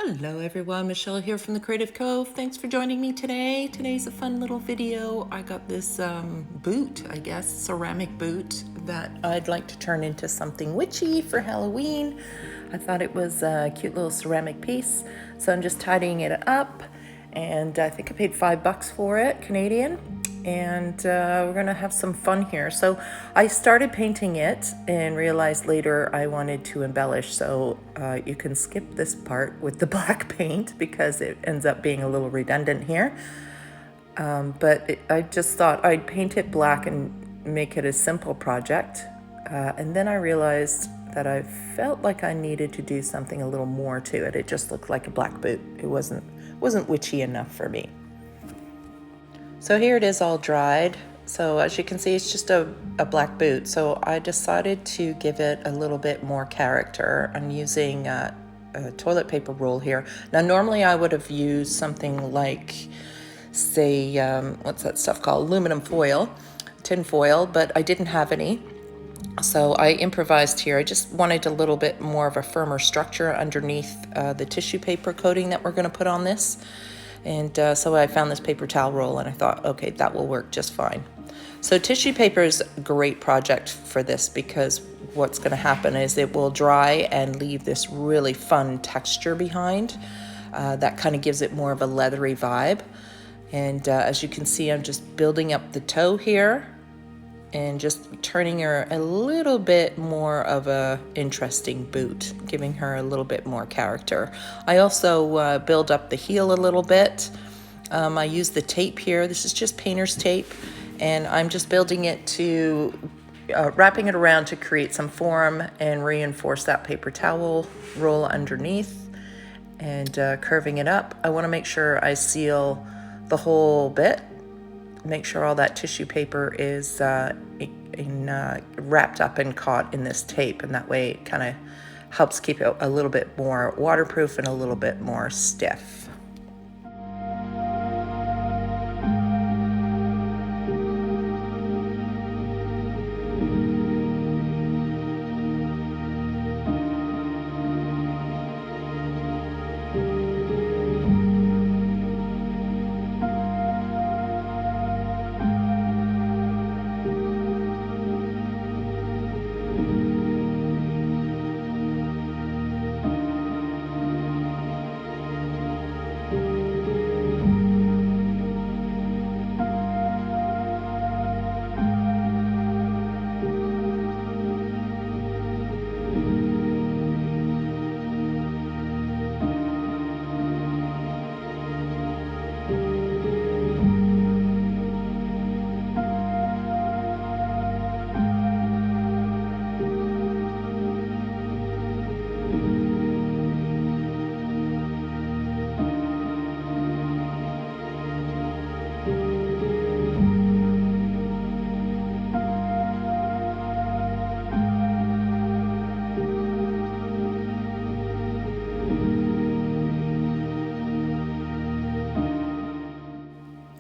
Hello everyone, Michelle here from The Creative Cove. Thanks for joining me today. Today's a fun little video. I got this boot, I guess, ceramic boot that I'd like to turn into something witchy for Halloween. I thought it was a cute little ceramic piece, so I'm just tidying it up, and I think I paid $5 for it, Canadian. And we're gonna have some fun here. So I started painting it and realized later I wanted to embellish, so you can skip this part with the black paint because it ends up being a little redundant here. I just thought I'd paint it black and make it a simple project, and then I realized that I felt like I needed to do something a little more to it. It just looked like a black boot. It wasn't witchy enough for me. So here it is all dried. So as you can see, it's just a black boot. So I decided to give it a little bit more character. I'm using a toilet paper roll here. Now normally I would have used something like, say, what's that stuff called? Aluminum foil, tin foil, but I didn't have any. So I improvised here. I just wanted a little bit more of a firmer structure underneath the tissue paper coating that we're gonna put on this. And so I found this paper towel roll and I thought, okay, that will work just fine. So tissue paper is a great project for this because what's going to happen is it will dry and leave this really fun texture behind. That kind of gives it more of a leathery vibe. And as you can see, I'm just building up the toe here and just turning her a little bit more of a interesting boot, giving her a little bit more character. I also build up the heel a little bit. I use the tape here. This is just painter's tape, and I'm just building it to, wrapping it around to create some form and reinforce that paper towel roll underneath, and curving it up. I wanna make sure I seal the whole bit. Make sure all that tissue paper is wrapped up and caught in this tape, and that way it kind of helps keep it a little bit more waterproof and a little bit more stiff.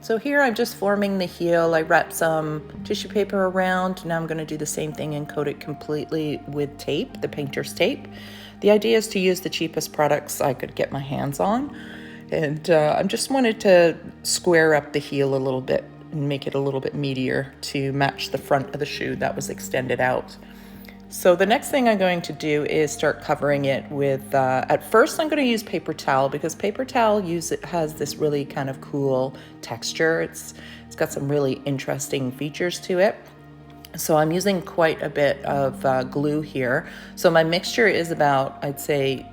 So here I'm just forming the heel. I wrap some tissue paper around. Now I'm going to do the same thing and coat it completely with tape, the painter's tape. The idea is to use the cheapest products I could get my hands on. And I just wanted to square up the heel a little bit and make it a little bit meatier to match the front of the shoe that was extended out. So the next thing I'm going to do is start covering it with, at first I'm going to use paper towel because paper towel has this really kind of cool texture. It's got some really interesting features to it. So I'm using quite a bit of glue here. So my mixture is about, I'd say,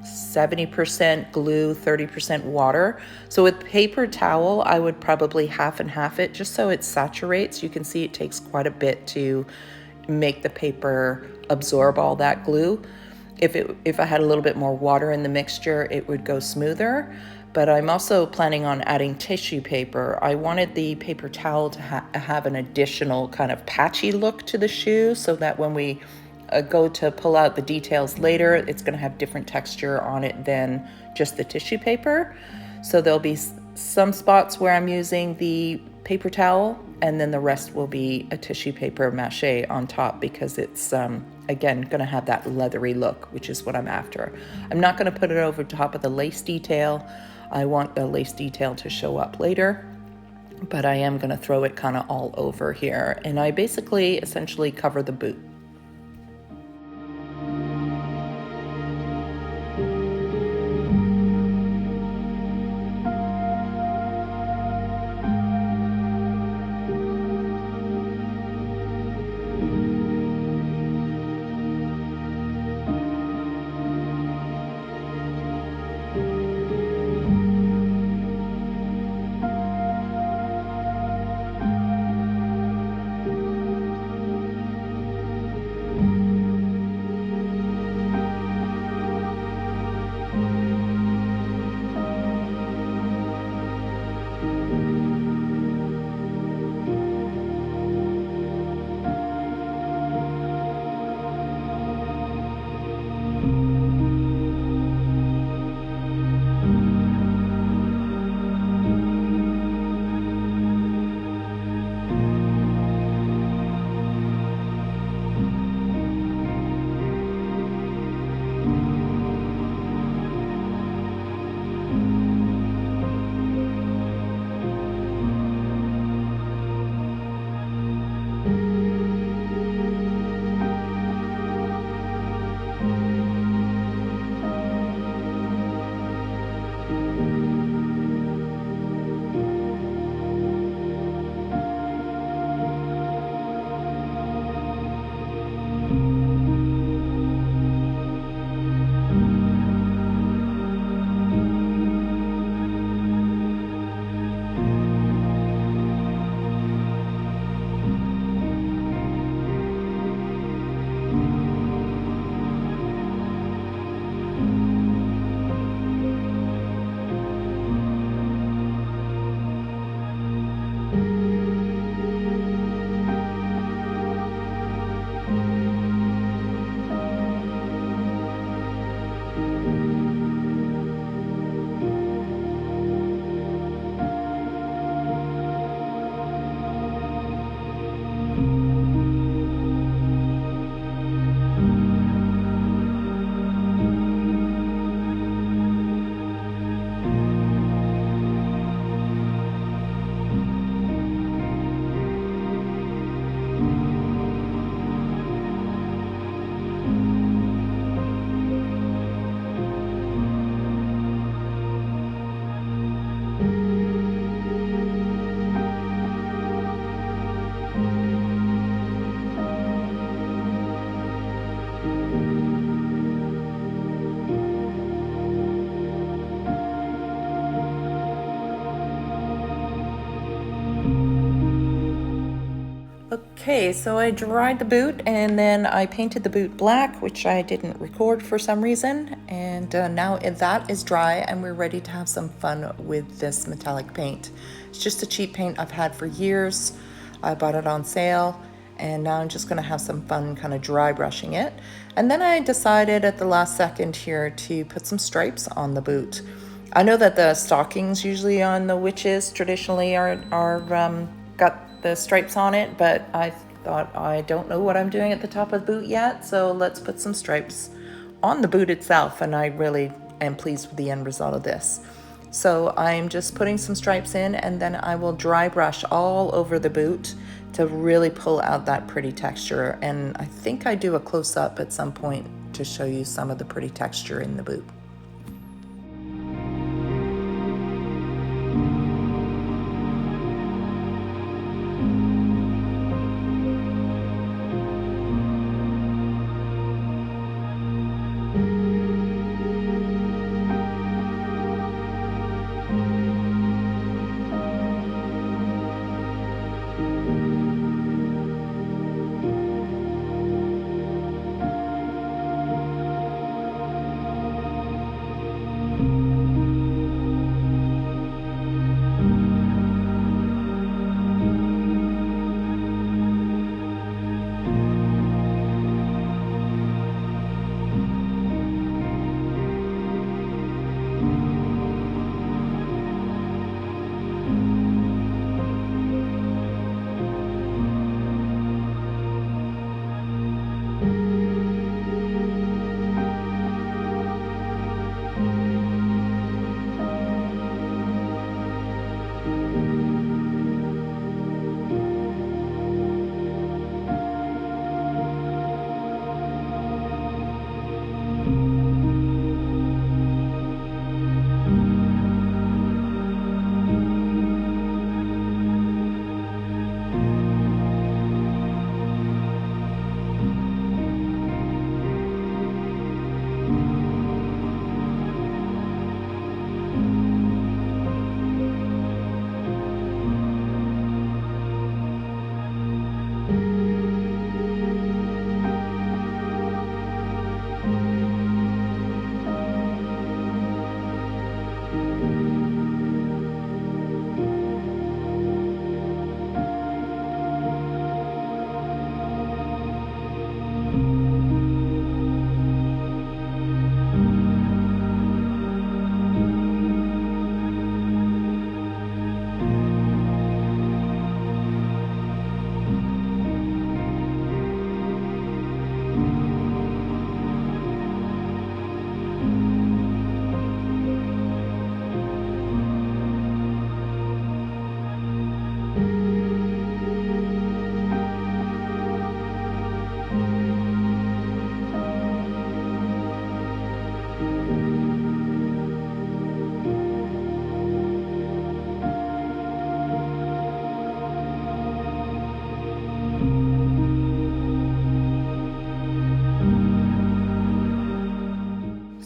70% glue, 30% water. So with paper towel, I would probably half and half it just so it saturates. You can see it takes quite a bit to make the paper absorb all that glue. If I had a little bit more water in the mixture, it would go smoother. But I'm also planning on adding tissue paper. I wanted the paper towel to have an additional kind of patchy look to the shoe so that when we go to pull out the details later, it's going to have different texture on it than just the tissue paper. So there'll be some spots where I'm using the paper towel, and then the rest will be a tissue paper mache on top because it's again, going to have that leathery look, which is what I'm after. I'm not going to put it over top of the lace detail. I want the lace detail to show up later, but I am going to throw it kind of all over here. And I basically essentially cover the boot. Okay, so I dried the boot and then I painted the boot black, which I didn't record for some reason. And now that is dry and we're ready to have some fun with this metallic paint. It's just a cheap paint I've had for years. I bought it on sale and now I'm just gonna have some fun kind of dry brushing it. And then I decided at the last second here to put some stripes on the boot. I know that the stockings usually on the witches traditionally are got the stripes on it, but I thought I don't know what I'm doing at the top of the boot yet, so let's put some stripes on the boot itself, and I really am pleased with the end result of this. So I'm just putting some stripes in and then I will dry brush all over the boot to really pull out that pretty texture, and I think I do a close-up at some point to show you some of the pretty texture in the boot.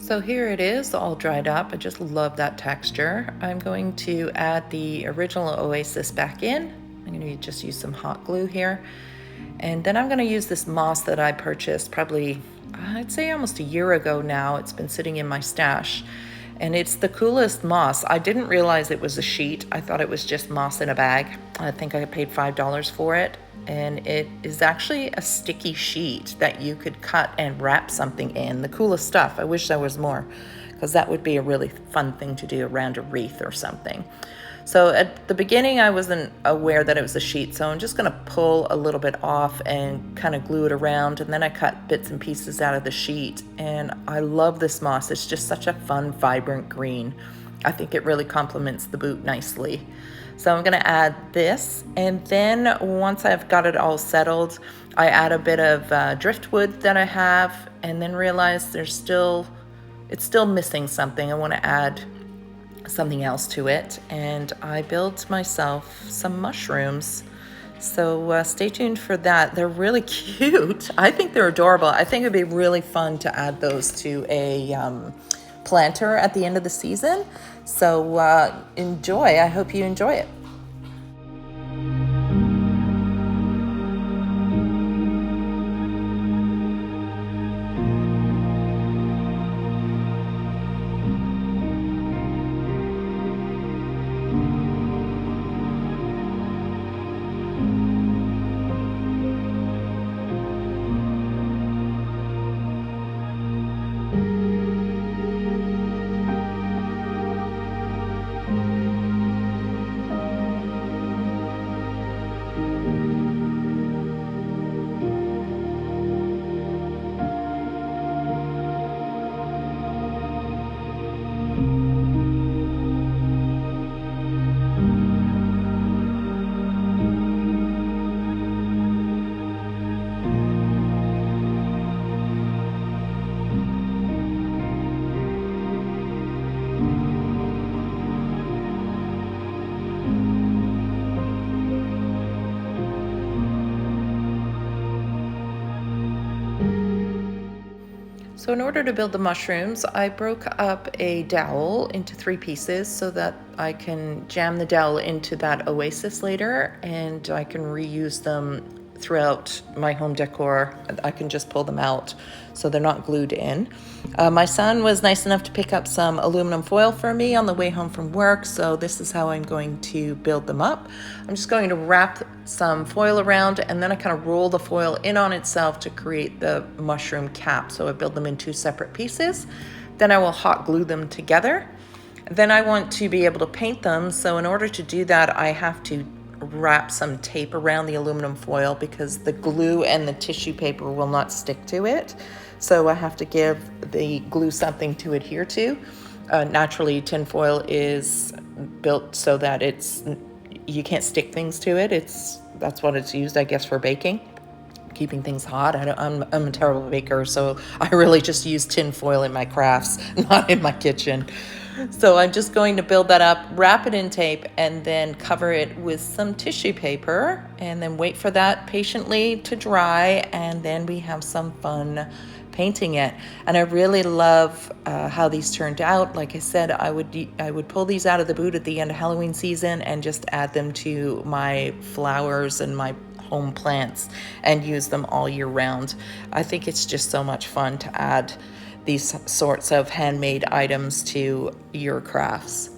So here it is, all dried up. I just love that texture. I'm going to add the original Oasis back in. I'm going to just use some hot glue here. And then I'm going to use this moss that I purchased probably, I'd say almost a year ago now. It's been sitting in my stash. And it's the coolest moss. I didn't realize it was a sheet. I thought it was just moss in a bag. I think I paid $5 for it. And it is actually a sticky sheet that you could cut and wrap something in. The coolest stuff. I wish there was more, because that would be a really fun thing to do around a wreath or something. So at the beginning, I wasn't aware that it was a sheet, so I'm just gonna pull a little bit off and kind of glue it around, and then I cut bits and pieces out of the sheet. And I love this moss. It's just such a fun, vibrant green. I think it really complements the boot nicely. So I'm gonna add this, and then once I've got it all settled, I add a bit of driftwood that I have, and then realize it's still missing something. I wanna add something else to it, and I built myself some mushrooms. So stay tuned for that. They're really cute. I think they're adorable. I think it'd be really fun to add those to a planter at the end of the season. So enjoy. I hope you enjoy it. So in order to build the mushrooms, I broke up a dowel into 3 pieces so that I can jam the dowel into that Oasis later, and I can reuse them throughout my home decor. I can just pull them out so they're not glued in. My son was nice enough to pick up some aluminum foil for me on the way home from work, so this is how I'm going to build them up. I'm just going to wrap some foil around, and then I kind of roll the foil in on itself to create the mushroom cap. So I build them in 2 separate pieces. Then I will hot glue them together. Then I want to be able to paint them, so in order to do that, I have to wrap some tape around the aluminum foil because the glue and the tissue paper will not stick to it. So I have to give the glue something to adhere to. Naturally, tin foil is built so that you can't stick things to it. That's what it's used, I guess, for baking, keeping things hot. I'm a terrible baker, so I really just use tin foil in my crafts, not in my kitchen. So I'm just going to build that up, wrap it in tape, and then cover it with some tissue paper, and then wait for that patiently to dry, and then we have some fun painting it. And I really love how these turned out. Like I said, I would pull these out of the boot at the end of Halloween season and just add them to my flowers and my home plants and use them all year round. I think it's just so much fun to add these sorts of handmade items to your crafts.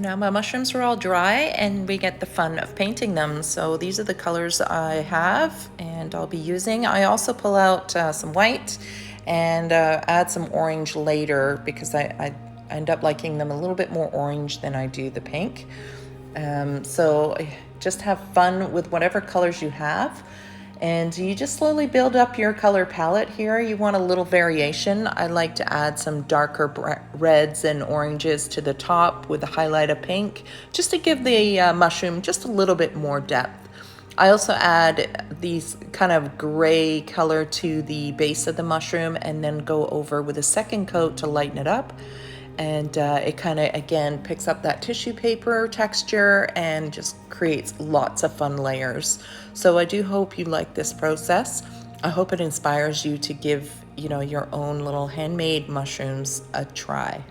now my mushrooms are all dry and we get the fun of painting them. So these are the colors I have and I'll be using. I also pull out some white and add some orange later because I end up liking them a little bit more orange than I do the pink. So just have fun with whatever colors you have. And you just slowly build up your color palette here. You want a little variation. I like to add some darker reds and oranges to the top with a highlight of pink, just to give the mushroom just a little bit more depth. I also add these kind of gray color to the base of the mushroom and then go over with a second coat to lighten it up. And it kind of, again, picks up that tissue paper texture and just creates lots of fun layers. So I do hope you like this process. I hope it inspires you to give, your own little handmade mushrooms a try.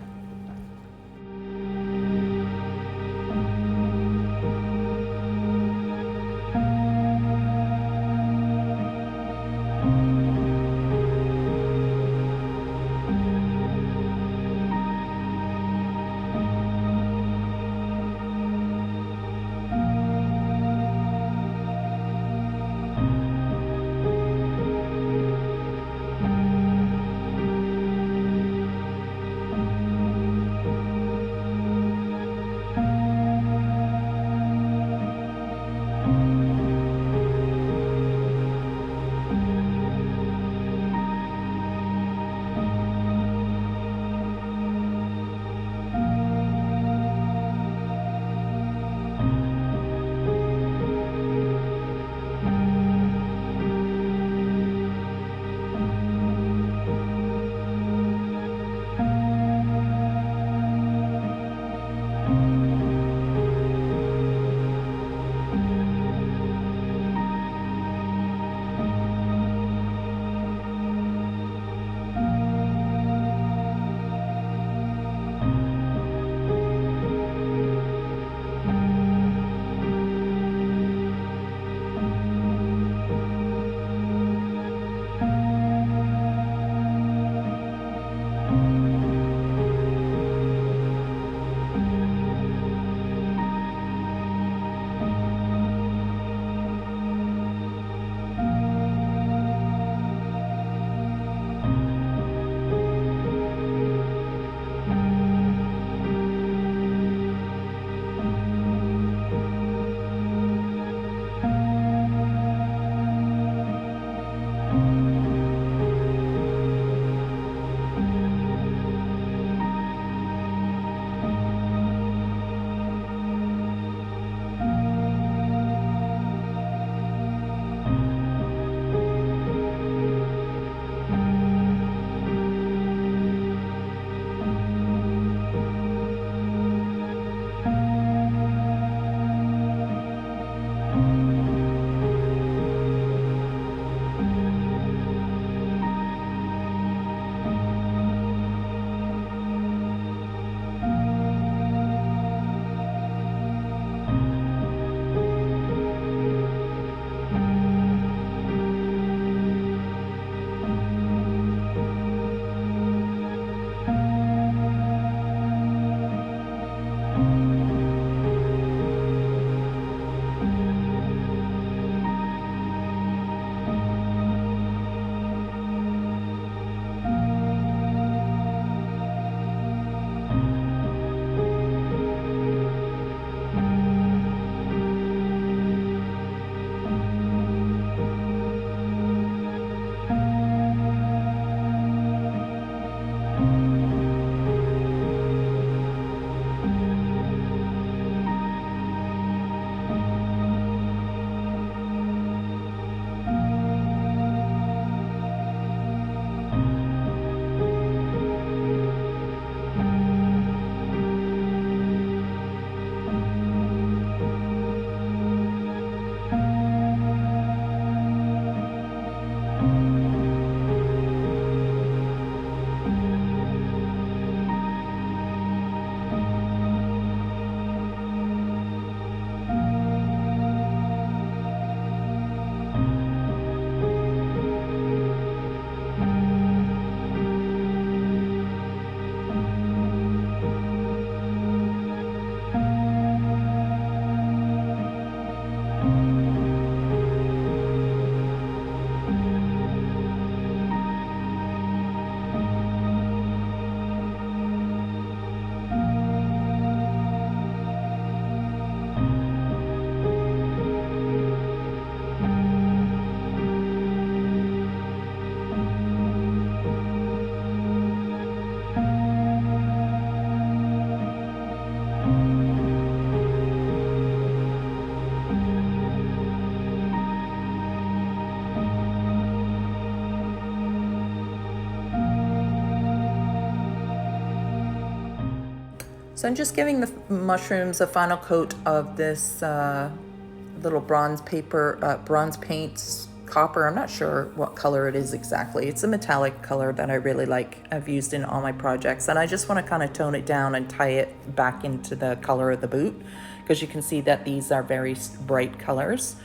So I'm just giving the mushrooms a final coat of this little bronze paint copper. I'm not sure what color it is exactly. It's a metallic color that I really like. I've used in all my projects, and I just want to kind of tone it down and tie it back into the color of the boot, because you can see that these are very bright colors.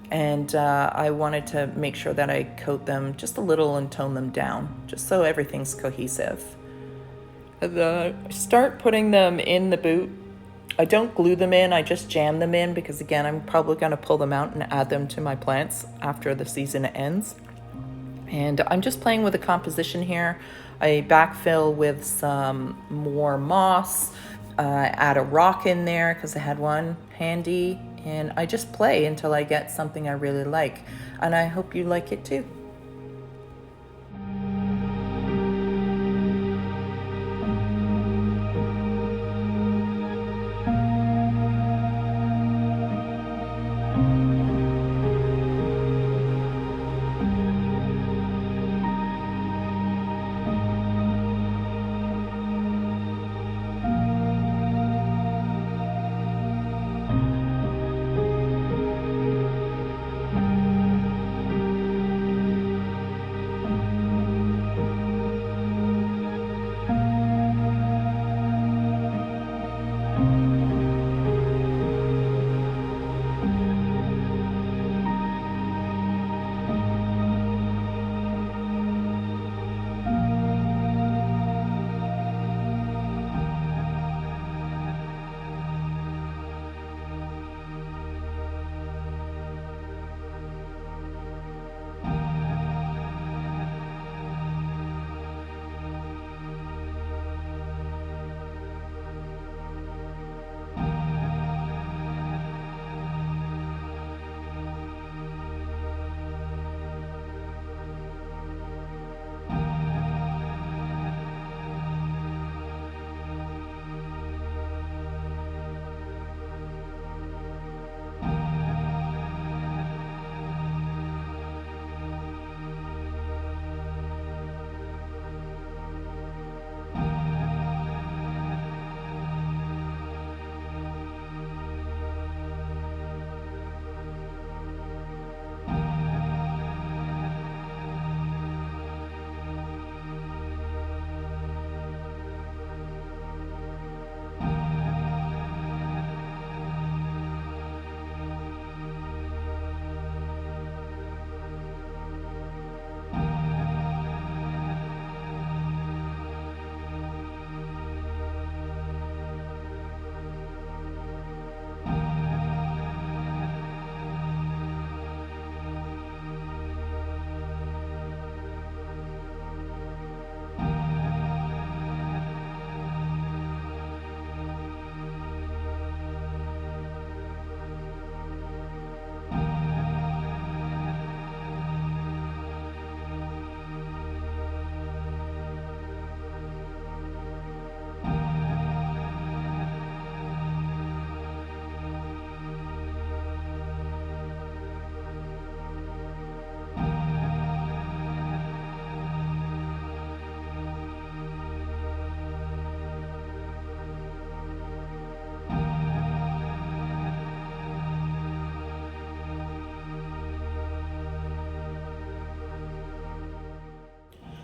And I wanted to make sure that I coat them just a little and tone them down, just so everything's cohesive. Start putting them in the boot. I don't glue them in, I just jam them in, because again, I'm probably going to pull them out and add them to my plants after the season ends. And I'm just playing with the composition here. I backfill with some more moss, add a rock in there because I had one handy, and I just play until I get something I really like. And I hope you like it too.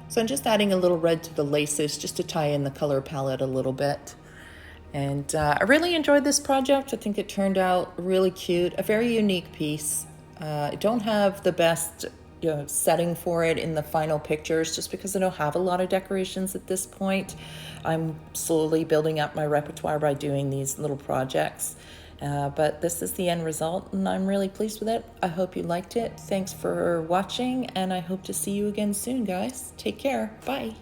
So I'm just adding a little red to the laces just to tie in the color palette a little bit. And I really enjoyed this project. I think it turned out really cute, a very unique piece. I don't have the best setting for it in the final pictures just because I don't have a lot of decorations at this point. I'm slowly building up my repertoire by doing these little projects. But this is the end result, and I'm really pleased with it. I hope you liked it. Thanks for watching, and I hope to see you again soon, guys. Take care. Bye.